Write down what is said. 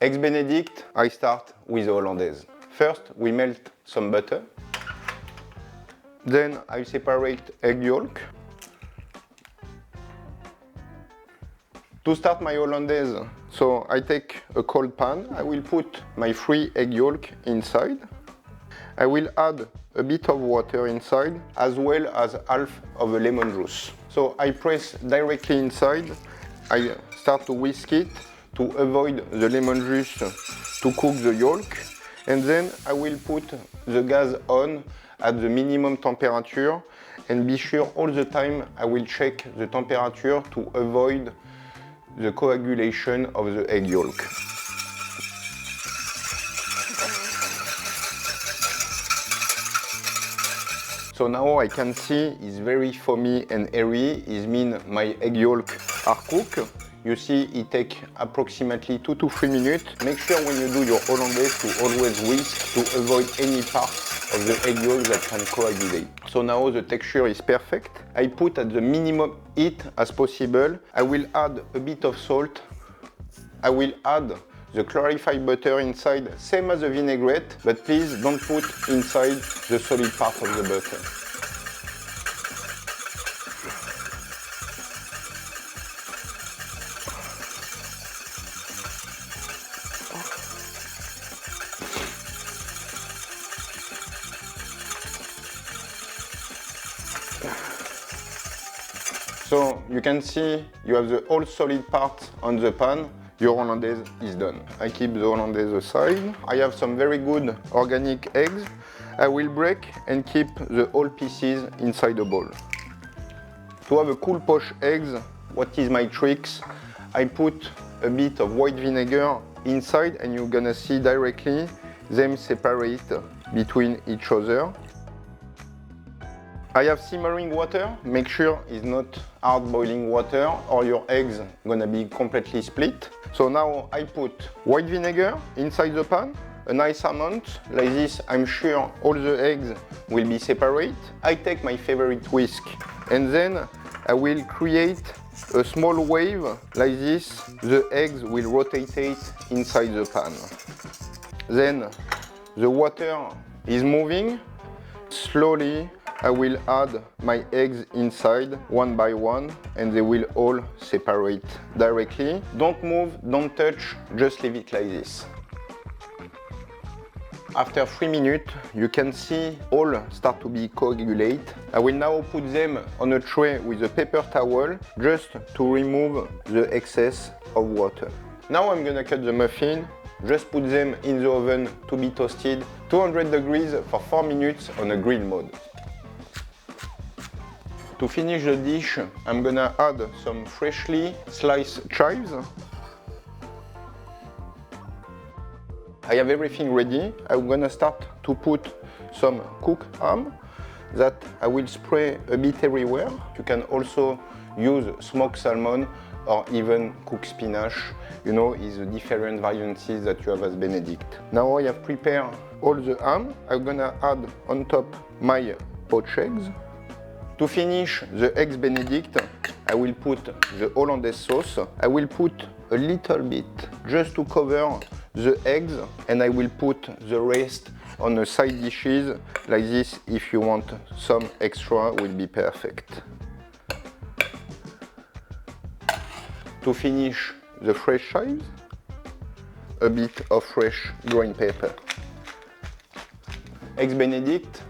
Eggs Benedict, I start with the Hollandaise. First, we melt some butter. Then I separate egg yolk. To start my Hollandaise, so I take a cold pan. I will put my 3 egg yolk inside. I will add a bit of water inside, as well as half of a lemon juice. So I press directly inside. I start to whisk it to avoid the lemon juice to cook the yolk. And then I will put the gas on at the minimum temperature, and be sure all the time I will check the temperature to avoid the coagulation of the egg yolk. So now I can see it's very foamy and airy. It means my egg yolk are cooked. You see it takes approximately 2 to 3 minutes. Make sure when you do your Hollandaise to always whisk to avoid any part of the egg yolk that can coagulate. So now the texture is perfect. I put at the minimum heat as possible. I will add a bit of salt. I will add the clarified butter inside, same as the vinaigrette, but please don't put inside the solid part of the butter. So you can see you have the whole solid part on the pan. Your Hollandaise is done. I keep the Hollandaise aside. I have some very good organic eggs. I will break and keep the whole pieces inside the bowl. To have a cool poached eggs, what is my tricks? I put a bit of white vinegar inside, and you're gonna see directly them separate between each other. I have simmering water. Make sure it's not hard boiling water or your eggs gonna be completely split. So now I put white vinegar inside the pan, a nice amount. Like this, I'm sure all the eggs will be separate. I take my favorite whisk, and then I will create a small wave. Like this, the eggs will rotate inside the pan. Then the water is moving. Slowly, I will add my eggs inside one by one, and they will all separate directly. Don't move, don't touch, just leave it like this. After 3 minutes, you can see all start to be coagulate. I will now put them on a tray with a paper towel, just to remove the excess of water. Now I'm gonna cut the muffin. Just put them in the oven to be toasted, 200 degrees for 4 minutes on a grill mode. To finish the dish, I'm gonna add some freshly sliced chives. I have everything ready. I'm gonna start to put some cooked ham that I will spray a bit everywhere. You can also use smoked salmon or even cooked spinach. You know, it's the different variances that you have as Benedict. Now I have prepared all the ham. I'm gonna add on top my poached eggs. To finish the Eggs Benedict, I will put the Hollandaise sauce. I will put a little bit just to cover the eggs, and I will put the rest on the side dishes. Like this, if you want some extra, will be perfect. To finish the fresh chives, a bit of fresh green pepper. Eggs Benedict,